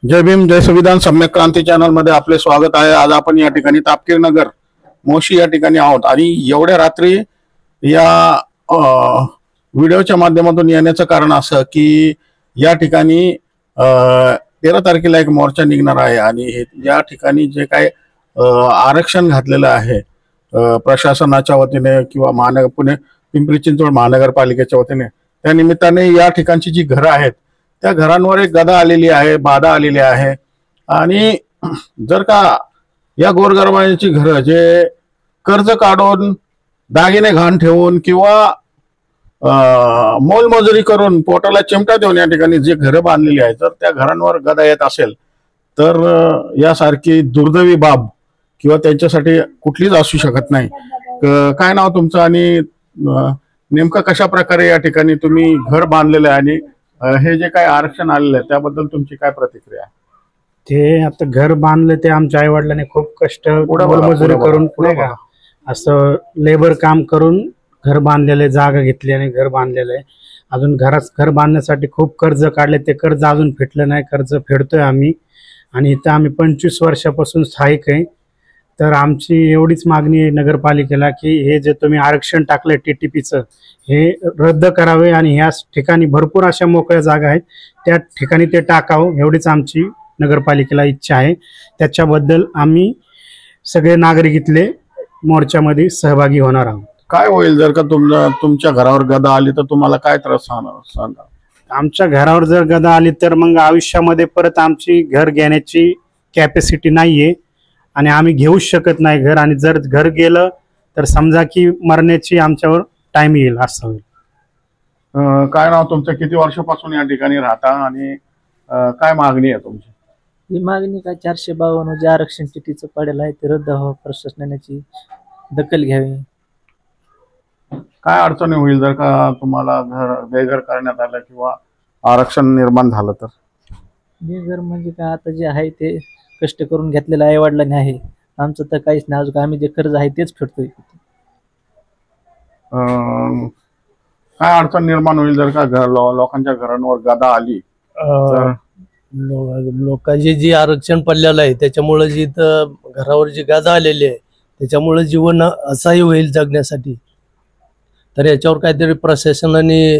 जय भीम जय संविधान सम्यक क्रांती चॅनल मध्ये आपले स्वागत आहे। आज आपण या ठिकाणी तापकीर नगर मोशी या ठिकाणी आहोत आणि एवढ्या रात्री या व्हिडिओच्या माध्यमातून येण्याचं कारण असं की या ठिकाणी 13 तारखेला एक मोर्चा निघणार आहे आणि या ठिकाणी जे काय आरक्षण घातलेलं आहे प्रशासनाच्या वतीने किंवा पुणे पिंपरी चिंचवड महानगरपालिकेच्या वतीने, त्या निमित्ताने या ठिकाणची जी घरं आहेत त्या घरांवर एक गदा आलेली आहे, बाधा आलेली आहे। आणि जर का या गोरगरिबांची घरं जे कर्ज काढून दागिने घाण ठेवून किंवा मोलमजुरी करून पोटाला चिमटा देऊन या ठिकाणी जे घरं बांधलेली आहेत, तर त्या घरांवर गदा येत असेल तर यासारखी दुर्दैवी बाब किंवा त्यांच्यासाठी कुठलीच असू शकत नाही। काय नाव तुमचं आणि नेमकं कशा प्रकारे या ठिकाणी तुम्ही घर बांधलेलं आहे आणि हे जे काय आरक्षण आलेलं आहे त्याबद्दल तुमची काय प्रतिक्रिया आहे? ते आता घर बांधलं ते आमच्या आई वडिलांनी खूप कष्ट मजुरी करून नाही का असं लेबर काम करून घर बांधलेले, जागा घेतली आणि घर बांधलेलं आहे। अजून घर बांधण्यासाठी खूप कर्ज काढले, ते कर्ज अजून फेडलं नाही, कर्ज फेडतोय आम्ही। आणि इथं आम्ही 25 वर्षापासून स्थायिक आहे। तर आमची एवढीच मागणी आहे नगरपालिकेला की हे जे तुम्ही आरक्षण टाकलंय TTPचं हे रद्द करावे आणि ह्या ठिकाणी भरपूर अशा मोकळ्या जागा आहेत, त्या ठिकाणी ते टाकावं एवढीच आमची नगरपालिकेला इच्छा आहे। त्याच्याबद्दल आम्ही सगळे नागरिक इथले मोर्चामध्ये सहभागी होणार आहोत। काय होईल जर का तुमच्या घरावर गदा आली तर तुम्हाला काय त्रास होणार सांगा? आमच्या घरावर जर गदा आली तर मग आयुष्यामध्ये परत आमची घर घेण्याची कॅपॅसिटी नाहीये आणि आम्ही घेऊच शकत नाही घर। आणि जर घर गेलं तर समजा की मरण्याची आमच्यावर टाइम येईल असं होईल। काय नाव तुमचं, किती वर्षापासून या ठिकाणी राहता आणि काय मागणी आहे तुमची? ही मागणी काय 452 जे आरक्षण TTचं पडेल आहे ते रद्द व्हावं, प्रशासनाची दखल घ्यावी। काय अडचणी होईल जर का तुम्हाला बेघर करण्यात आलं किंवा आरक्षण निर्माण झालं तर? बेघर म्हणजे काय, आता जे आहे ते कष्ट करून घेतलेलं आई वडिलांनी आहे, आमचं तर काहीच नाही। अजून आम्ही जे कर्ज आहे तेच फेडतोय। काय अडचण निर्माण होईल जर का लोकांच्या घरांवर गदा आली? लोकांचे जे आरक्षण पडलेलं आहे त्याच्यामुळे जी घरावर जी गदा आलेली आहे त्याच्यामुळे जीवन असह्य होईल जगण्यासाठी। तर याच्यावर काहीतरी प्रशासनाने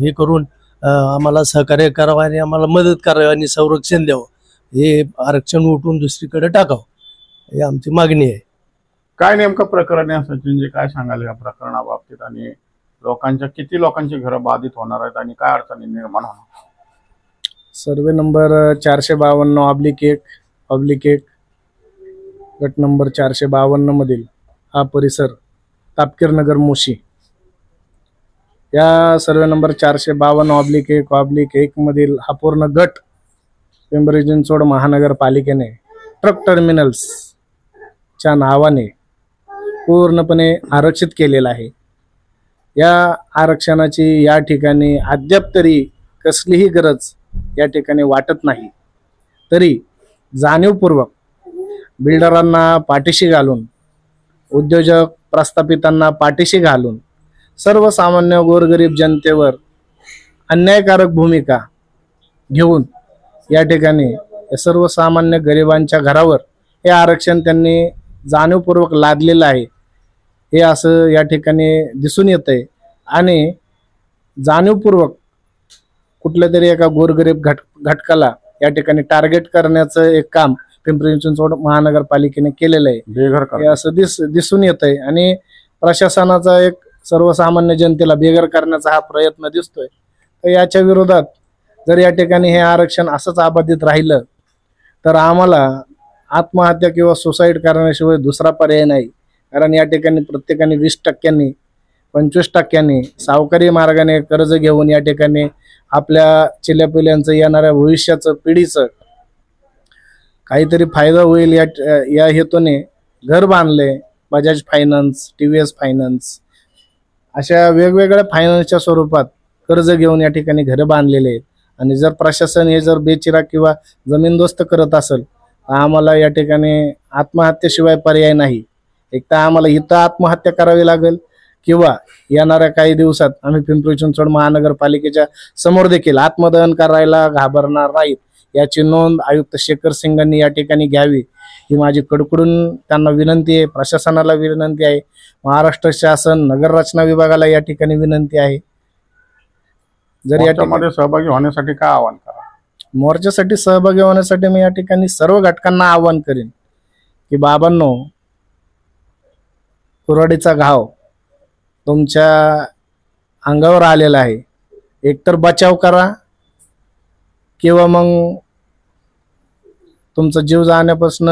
हे करून आम्हाला सहकार्य करावं आणि आम्हाला मदत करावी आणि संरक्षण द्यावं, हे आरक्षण उठून दुसरीकडे टाकावं ही आमची मागणी आहे। काय नेमकं प्रकरण आहे सचिन जे काय सांगाल या प्रकरणाबाबतीत आणि किती लोकांची घरं बाधित होणार आहेत आणि काय अडचणी निर्माण होणार? सर्वे नंबर 452/1/1 गट नंबर 452 मधील हा परिसर तापकीर नगर मोशी या सर्वे नंबर 452/1/1 मधील हा पूर्ण गट पिंपरी चिंचवड महानगरपालिकेने ट्रक टर्मिनल्स च्या नावाने पूर्णपणे आरक्षित केलेला आहे। या आरक्षणाची या ठिकाणी अद्याप तरी कसलीही गरज या ठिकाणी वाटत नाही, तरी जाणीवपूर्वक बिल्डरांना पाठीशी घालून, उद्योजक प्रस्थापितांना पाठीशी घालून सर्वसामान्य गोरगरीब जनतेवर अन्यायकारक भूमिका घेऊन या ठिकाणी सर्वसामान्य गरिबांच्या घरावर हे आरक्षण त्यांनी जाणीवपूर्वक लादलेलं आहे, हे असं या ठिकाणी दिसून येतंय। आणि जाणीवपूर्वक कुठल्या तरी एका गोरगरीब घटकाला या ठिकाणी टार्गेट करण्याचं एक काम पिंपरी चिंचवड महानगरपालिकेने केलेलं आहे, हे असं दिसून येतंय। आणि प्रशासनाचा एक सर्वसामान्य जनतेला बेघर करण्याचा हा प्रयत्न दिसतोय। तर याच्या विरोधात जर या ठिकाणी हे आरक्षण असंच अबाधित राहिलं तर आम्हाला आत्महत्या किंवा सुसाईड करण्याशिवाय दुसरा पर्याय नाही। कारण या ठिकाणी प्रत्येकाने 20%, 25% सावकारी मार्गाने कर्ज घेऊन या ठिकाणी आपल्या चिल्यापिल्यांचं येणाऱ्या भविष्याचं, पिढीचं काहीतरी फायदा होईल या हेतूने घर बांधले। बजाज फायनान्स, TVS फायनान्स अशा वेगवेगळ्या फायनान्सच्या स्वरूपात कर्ज घेऊन या ठिकाणी घरं बांधलेले आहेत। आणि जर प्रशासन हे जर बेचिराग किंवा जमीनदोस्त करत असेल तर आम्हाला या ठिकाणी आत्महत्येशिवाय पर्याय नाही। एक तर आम्हाला इथं आत्महत्या करावी लागेल किंवा येणाऱ्या काही दिवसात आम्ही पिंपरी चिंचवड महानगरपालिकेच्या समोर देखील आत्मदहन करायला घाबरणार नाहीत, याची नोंद आयुक्त शेखर सिंगांनी या ठिकाणी घ्यावी, ही माझी कडकडून त्यांना विनंती आहे. प्रशासनाला विनंती आहे, महाराष्ट्र शासन नगर रचना विभागाला या ठिकाणी विनंती आहे. जर या मोर्चामध्ये सहभागी होण्यासाठी काय आवाहन करा? मोर्चासाठी सहभागी होण्यासाठी मी या ठिकाणी सर्व घटकांना आवाहन करेन की बाबांनो, कुऱ्हाडीचा घाव तुमच्या अंगावर आलेला आहे, एकतर बचाव करा किंवा मग तुमचा जीव जाण्यापासून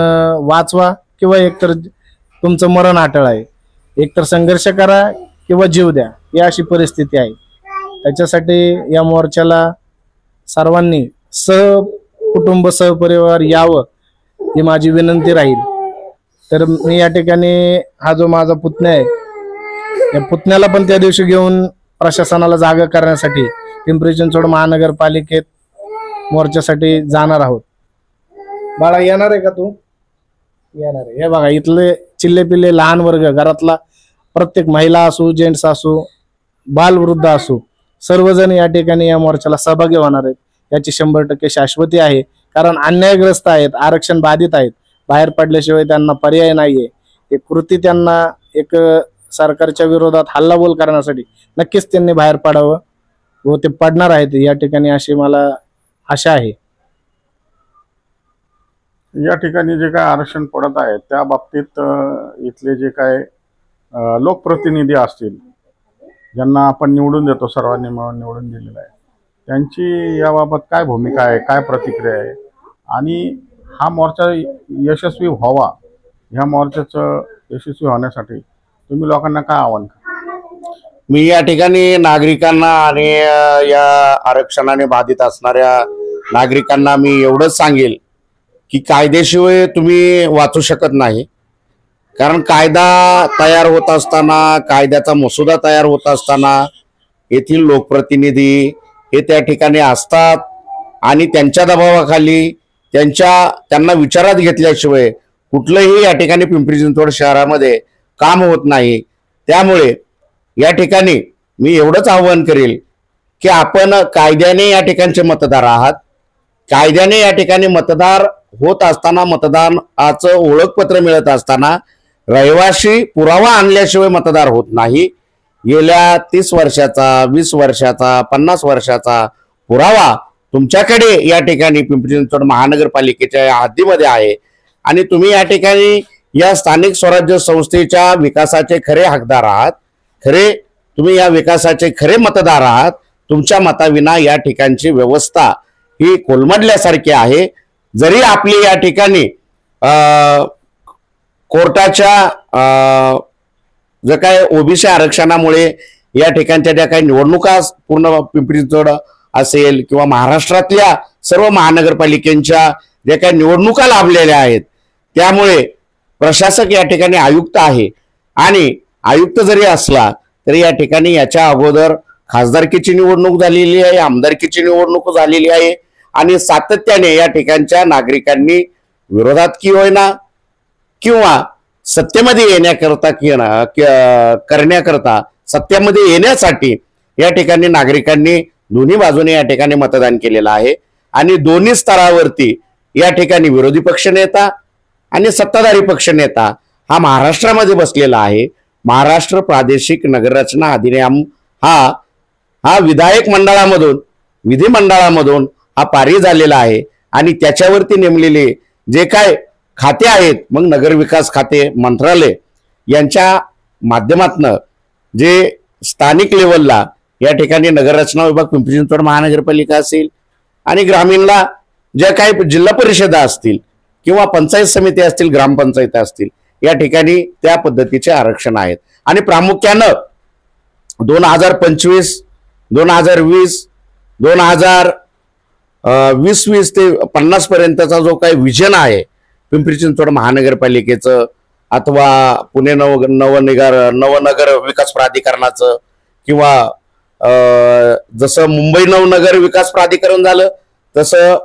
वाचवा, किंवा एकतर तुमचं मरण अटळ आहे, एकतर संघर्ष करा किंवा जीव द्या, ही अशी परिस्थिती आहे. त्याच्यासाठी या मोर्चाला सर्वांनी कुटुंब सहपरिवार यावं, ही माझी विनंती राहील. तर मी या ठिकाणी हा जो माझा पुतण्या आहे, या पुतण्याला पण त्या दिवशी घेऊन प्रशासनाला जागा करण्यासाठी पिंपरी चिंचवड महानगरपालिकेत मोर्चासाठी जाणार आहोत. बाळा येणार आहे का तू? येणार आहे. हे बघा, इथले चिल्ले पिल्ले लहान वर्ग, घरातला प्रत्येक महिला असू, जेंट्स असू, बालवृद्ध असू, सर्वजण या ठिकाणी या मोर्चाला सहभागी होणार आहेत, याची 100% शाश्वती आहे. कारण अन्यायग्रस्त आहेत, आरक्षण बाधित आहेत, बाहेर पडल्याशिवाय त्यांना पर्याय नाहीये. एक कृती त्यांना एक सरकारच्या विरोधात हल्लाबोल करण्यासाठी नक्कीच त्यांनी बाहेर पडावं, व ते पडणार आहेत या ठिकाणी, अशी मला आशा आहे. या ठिकाणी जे काय आरक्षण पडत आहे त्या बाबतीत इथले जे काय लोकप्रतिनिधी असतील, ज्यांना आपण निवडून देतो, सर्वांनी मिळून निवडून दिलेलं आहे, त्यांची याबाबत काय भूमिका आहे, काय प्रतिक्रिया आहे, आणि हा मोर्चा यशस्वी व्हावा, ह्या मोर्चाचं यशस्वी होण्यासाठी तुम्ही लोकांना काय आव्हान करा? मी या ठिकाणी नागरिकांना आणि या आरक्षणाने बाधित असणाऱ्या नागरिकांना मी एवढंच सांगेल की कायद्याशिवाय तुम्ही वाचू शकत नाही. कारण कायदा तयार होत असताना, कायद्याचा मसुदा तयार होत असताना येथील लोकप्रतिनिधी हे त्या ठिकाणी असतात आणि त्यांच्या दबावाखाली त्यांना विचारात घेतल्याशिवाय कुठलंही या ठिकाणी पिंपरी चिंचवड शहरामध्ये काम होत नाही. त्यामुळे या ठिकाणी मी एवढंच आवाहन करेल की आपण कायद्याने या ठिकाणचे मतदार आहात. कायद्याने या ठिकाणी मतदार होत असताना, मतदानाचं ओळखपत्र मिळत असताना रहिवासी पुरावा आणल्याशिवाय मतदार होत नाही. गेल्या 30 वर्षाचा, 20 वर्षाचा, 50 वर्षाचा पुरावा तुमच्याकडे या ठिकाणी पिंपरी चिंचवड महानगरपालिकेच्या हद्दीमध्ये आहे आणि तुम्ही या ठिकाणी या स्थानिक स्वराज्य संस्थेच्या विकासाचे खरे हकदार आहात. तुम्ही या विकासाचे खरे मतदार आहात. तुमच्या मताविना या ठिकाणची व्यवस्था ही कोलमडल्यासारखी आहे. जरी आपली या ठिकाणी कोर्टाच्या जे काय ओबीसी आरक्षणामुळे या ठिकाणच्या ज्या काही निवडणुका पूर्ण पिंपरी चिंचवड असेल किंवा महाराष्ट्रातल्या सर्व महानगरपालिकांच्या ज्या काही निवडणुका लाभलेल्या आहेत, त्यामुळे प्रशासक या ठिकाणी आयुक्त आहे आणि आयुक्त जरी असला तरी या ठिकाणी याच्या अगोदर खासदारकीची निवडणूक झालेली आहे, आमदारकीची निवडणूक झालेली आहे आणि सातत्याने या ठिकाणच्या नागरिकांनी विरोधात की होईना किंवा सत्तेमध्ये करण्याकरता सत्तेमध्ये येण्यासाठी या ठिकाणी नागरिकांनी दोन्ही बाजूने या ठिकाणी मतदान केलेलं आहे आणि दोन्ही स्तरावरती या ठिकाणी विरोधी पक्षनेता आणि सत्ताधारी पक्षनेता हा महाराष्ट्रामध्ये बसलेला आहे. महाराष्ट्र प्रादेशिक नगररचना अधिनियम हा विधायक मंडळामधून, विधिमंडळामधून हा पारित झालेला आहे आणि त्याच्यावरती नेमलेले जे काय खाते आहेत, मग नगरविकास खाते, मंत्रालय यांच्या माध्यमातून जे स्थानिक लेवलला या ठिकाणी नगररचना विभाग पिंपरी चिंचवड महानगरपालिका असेल आणि ग्रामीणला ज्या काही जिल्हा परिषदा असतील किंवा पंचायत समिती असतील, ग्रामपंचायत असतील, या ठिकाणी त्या पद्धतीचे आरक्षण आहेत. आणि प्रामुख्यानं 2025, 2020, 2020 ते 50 पर्यंतचा जो काही विजन आहे पिंपरी चिंचवड महानगरपालिकेचं अथवा पुणे नवनगर विकास प्राधिकरणाचं किंवा जसं मुंबई नवनगर विकास प्राधिकरण झालं तसं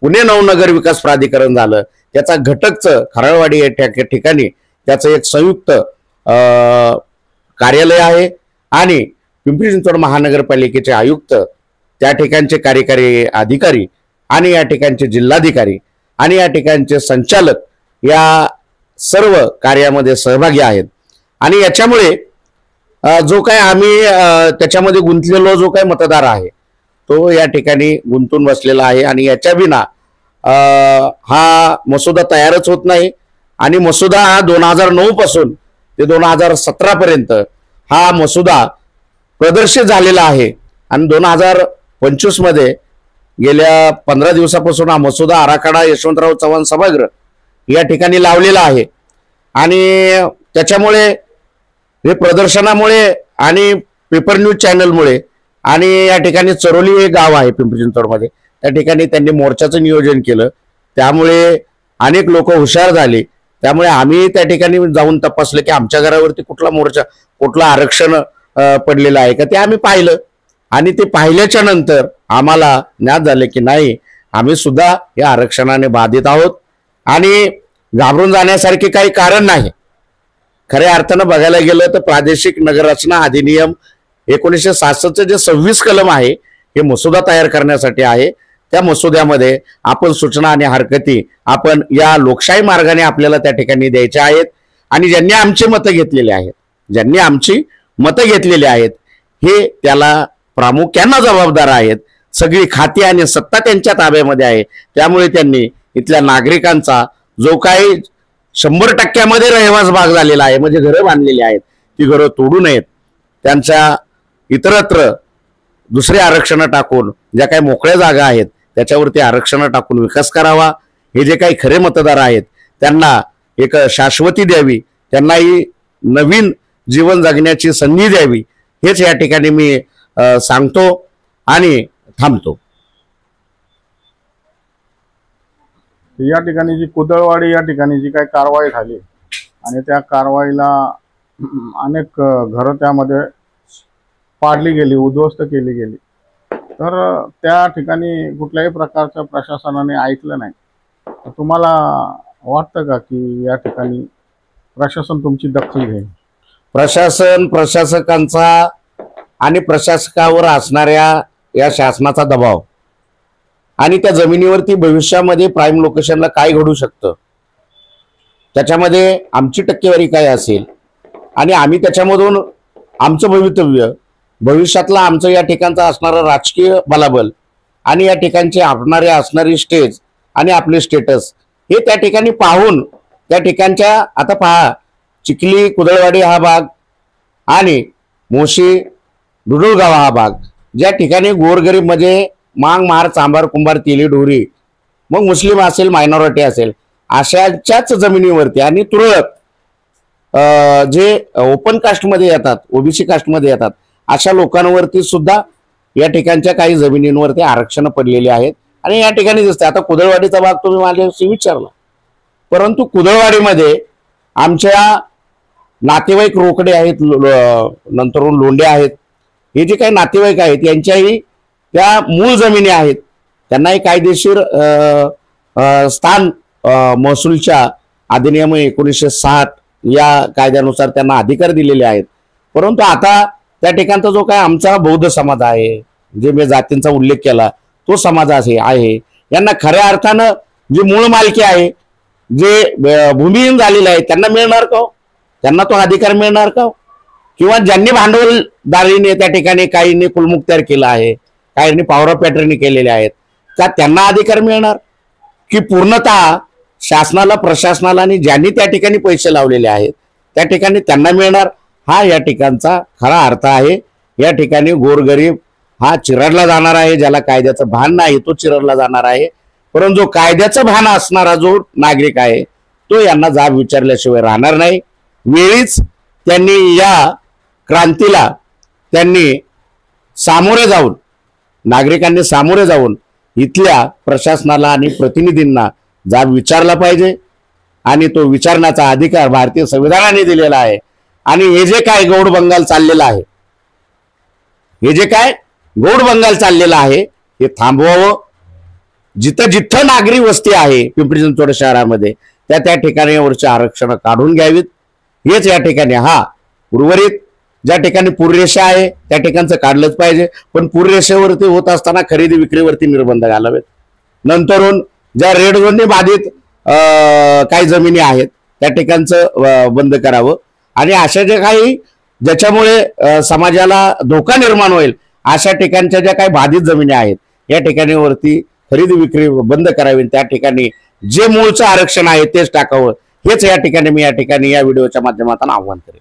पुणे नवनगर विकास प्राधिकरण झालं, त्याचा घटकचं खराळवाडी या ठिकाणी त्याचं एक संयुक्त कार्यालय आहे आणि पिंपरी चिंचवड महानगरपालिकेचे आयुक्त, त्या ठिकाणचे कार्यकारी अधिकारी आणि या ठिकाणचे जिल्हाधिकारी आणि या ठिकाणचे संचालक या सर्व कार्यामध्ये सहभागी आहेत. आणि याच्यामुळे जो काय आम्ही त्याच्यामध्ये गुंतलेलो जो काही मतदार आहे तो या ठिकाणी गुंतून बसलेला आहे. आणि याच्या विना हा मसुदा तयारच होत नाही. आणि मसुदा हा 2009 पासून ते 2017 पर्यंत हा मसुदा प्रदर्शित झालेला आहे. आणि 2025 मध्ये गेल्या 15 दिवसापासून हा मसुदा आराखडा यशवंतराव चव्हाण सभागृह या ठिकाणी लावलेला आहे. आणि त्याच्यामुळे हे प्रदर्शनामुळे आणि पेपर न्यूज चॅनलमुळे आणि या ठिकाणी चरोली हे गाव आहे पिंपरी चिंचवडमध्ये, त्या ठिकाणी त्यांनी मोर्चाचं नियोजन केलं. त्यामुळे अनेक लोक हुशार झाले. त्यामुळे आम्ही त्या ठिकाणी जाऊन तपासलं की आमच्या घरावरती कुठला मोर्चा, कुठलं आरक्षण पडलेलं आहे का ते आम्ही पाहिलं. आणि ते पाहिल्याच्या नंतर आम्हाला ज्ञात झालं की नाही, आम्ही सुद्धा या आरक्षणाने बाधित आहोत. आणि घाबरून जाण्यासारखे काही कारण नाही. खऱ्या अर्थानं बघायला गेलं तर प्रादेशिक नगररचना अधिनियम 1966 जे 26 कलम आहे हे मसुदा तयार करण्यासाठी आहे. त्या मसुद्यामध्ये आपण सूचना आणि हरकती आपण या लोकशाही मार्गाने आपल्याला त्या ठिकाणी द्यायच्या आहेत. आणि ज्यांनी आमची मतं घेतलेली आहेत हे त्याला प्रामुख्याने जबाबदार आहेत. सगळी खाती आणि सत्ता त्यांच्या ताब्यामध्ये आहे. त्यामुळे त्यांनी इथल्या नागरिकांचा जो काही 100% रहिवास भाग झालेला आहे, म्हणजे घरं बांधलेली आहेत, ती घरं तोडू नयेत. त्यांच्या इतरत्र दुसरे आरक्षण टाकून ज्या काही मोकळ्या जागा आहेत त्याच्यावरती आरक्षण टाकून विकास करावा. हे जे काही खरे मतदार आहेत त्यांना एक शाश्वती द्यावी, त्यांनाही नवीन जीवन जगण्याची संधी द्यावी, हेच या ठिकाणी मी सांगतो आणि थांबतो. या ठिकाणी जी कुदळवाडी या ठिकाणी जी काही कारवाई झाली आणि त्या कारवाईला अनेक घरं त्यामध्ये पाडली गेली, उद्ध्वस्त केली गेली, तर त्या ठिकाणी कुठल्याही प्रकारचं प्रशासनाने ऐकलं नाही. तुम्हाला वाटतं का की या ठिकाणी प्रशासन तुमची दखल घेईल? प्रशासन, प्रशासकांचा आणि प्रशासकावर असणाऱ्या या शासनाचा दबाव आणि त्या जमिनीवरती भविष्यामध्ये प्राईम लोकेशनला काय घडू शकतं त्याच्यामध्ये आमची टक्केवारी काय असेल आणि आम्ही त्याच्यामधून आमचं भवितव्य, भविष्यातला आमचं या ठिकाणचा असणारं राजकीय बलाबल आणि या ठिकाणचे असणारी स्टेज आणि आपले स्टेटस हे त्या ठिकाणी पाहून त्या ठिकाणच्या, आता पहा, चिखली कुदळवाडी हा भाग आणि मोशी डुडुळगाव हा भाग, ज्या ठिकाणी गोरगरीब म्हणजे मांग मार चांभार कुंभार तेली ढोरी, मग मुस्लिम असेल, मायनॉरिटी असेल, अशाच्याच जमिनीवरती आणि तुरळक जे ओपन कास्टमध्ये येतात, ओबीसी कास्टमध्ये येतात, अशा लोकांवरती सुद्धा या ठिकाणच्या काही जमिनींवरती आरक्षण पडलेली आहेत. आणि या ठिकाणी दिसते, आता कुदळवाडीचा भाग तुम्ही माझ्याशी विचारला, परंतु कुदळवाडीमध्ये आमच्या नातेवाईक रोकडे आहेत, नंतरून लोंढे आहेत, हे जे काही नातेवाईक आहेत यांच्याही त्या मूळ जमिनी आहेत, त्यांनाही कायदेशीर स्थान महसूलच्या अधिनियम 1960 या कायद्यानुसार त्यांना अधिकार दिलेले आहेत. परंतु आता त्या ठिकाणचा जो काय आमचा बौद्ध समाज आहे, जे मी जातींचा उल्लेख केला, तो समाज आहे, यांना खऱ्या अर्थानं जी मूळ मालकी आहे, जे भूमिहीन झालेले आहे, त्यांना मिळणार का? त्यांना तो अधिकार मिळणार का? किंवा ज्यांनी भांडवलदारीने त्या ठिकाणी काहींनी कुलमुक्त्यार केला आहे, काहींनी पॉवर ऑफ पॅटर्नी केलेले आहेत, का त्यांना अधिकार मिळणार? की पूर्णतः शासनाला, प्रशासनाला आणि ज्यांनी त्या ठिकाणी पैसे लावलेले आहेत त्या ठिकाणी त्यांना मिळणार? हा या ठिकाणचा खरा अर्थ आहे. या ठिकाणी गोरगरीब हा चिरडला जाणार आहे, ज्याला कायद्याचं भान नाही तो चिरडला जाणार आहे. परंतु जो कायद्याचं भान असणारा जो नागरिक आहे तो यांना जाब विचारल्याशिवाय राहणार नाही. वेळीच त्यांनी या क्रांतीला सामोरे जाऊन, नागरिकांनी सामोरे जाऊन इथल्या प्रशासनाला आणि प्रतिनिधींना जाब विचारला पाहिजे. आणि तो विचारण्याचा अधिकार भारतीय संविधानाने दिलेला आहे. आणि हे जे काय गौड बंगाल चाललेलं आहे हे थांबवावं. जिथं जिथं नागरी वस्ती आहे पिंपरी चिंचवड शहरामध्ये त्या ठिकाणी वरचे आरक्षण काढून घ्यावीत. हेच या ठिकाणी उर्वरित ज्या ठिकाणी पूररेषा आहे त्या ठिकाणचं काढलंच पाहिजे, पण पूररेषेवरती होत असताना खरेदी विक्रीवरती निर्बंध घालावेत. नंतरून ज्या रेड झोनने बाधित काही जमिनी आहेत त्या ठिकाणचं बंद करावं. आणि अशा जे काही ज्याच्यामुळे समाजाला धोका निर्माण होईल अशा ठिकाणच्या ज्या काही बाधित जमिनी आहेत या ठिकाणी वरती खरेदी विक्री बंद करावी. त्या ठिकाणी जे मूळचं आरक्षण आहे तेच टाकावं, हेच या ठिकाणी मी या व्हिडिओच्या माध्यमातून आव्हान करेन.